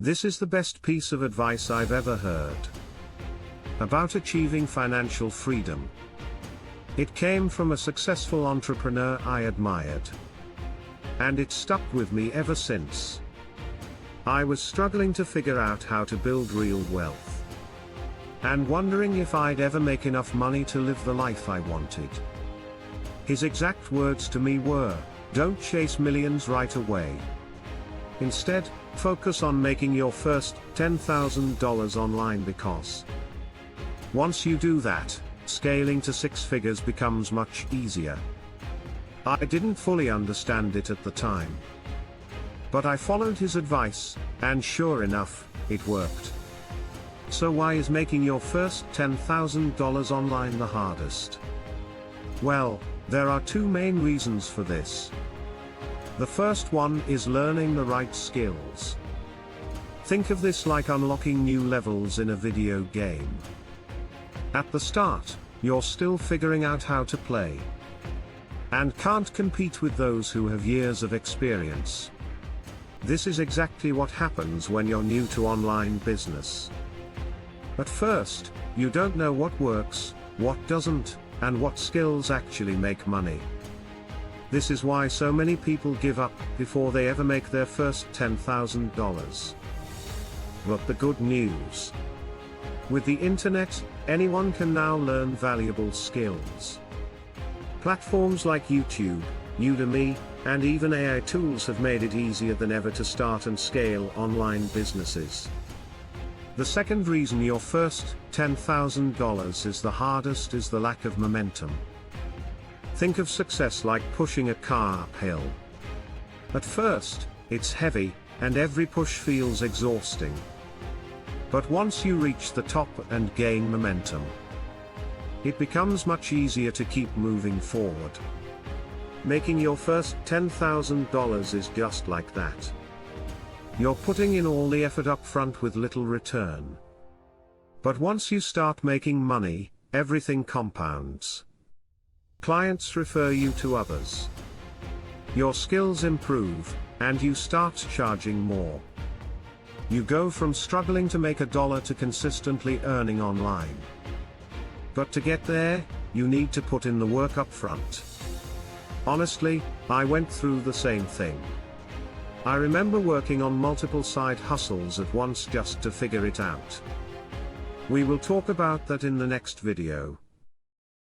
This is the best piece of advice I've ever heard about achieving financial freedom. It came from a successful entrepreneur I admired, and it stuck with me ever since. I was struggling to figure out how to build real wealth, and wondering if I'd ever make enough money to live the life I wanted. His exact words to me were, "Don't chase millions right away. Instead, focus on making your first $10,000 online, because once you do that, scaling to six figures becomes much easier." I didn't fully understand it at the time, but I followed his advice, and sure enough, it worked. So why is making your first $10,000 online the hardest? Well, there are two main reasons for this. The first one is learning the right skills. Think of this like unlocking new levels in a video game. At the start, you're still figuring out how to play, and can't compete with those who have years of experience. This is exactly what happens when you're new to online business. At first, you don't know what works, what doesn't, and what skills actually make money. This is why so many people give up before they ever make their first $10,000. But the good news: with the internet, anyone can now learn valuable skills. Platforms like YouTube, Udemy, and even AI tools have made it easier than ever to start and scale online businesses. The second reason your first $10,000 is the hardest is the lack of momentum. Think of success like pushing a car uphill. At first, it's heavy, and every push feels exhausting. But once you reach the top and gain momentum, it becomes much easier to keep moving forward. Making your first $10,000 is just like that. You're putting in all the effort up front with little return. But once you start making money, everything compounds. Clients refer you to others. Your skills improve, and you start charging more. You go from struggling to make $1 to consistently earning online. But to get there, you need to put in the work up front. Honestly, I went through the same thing. I remember working on multiple side hustles at once just to figure it out. We will talk about that in the next video.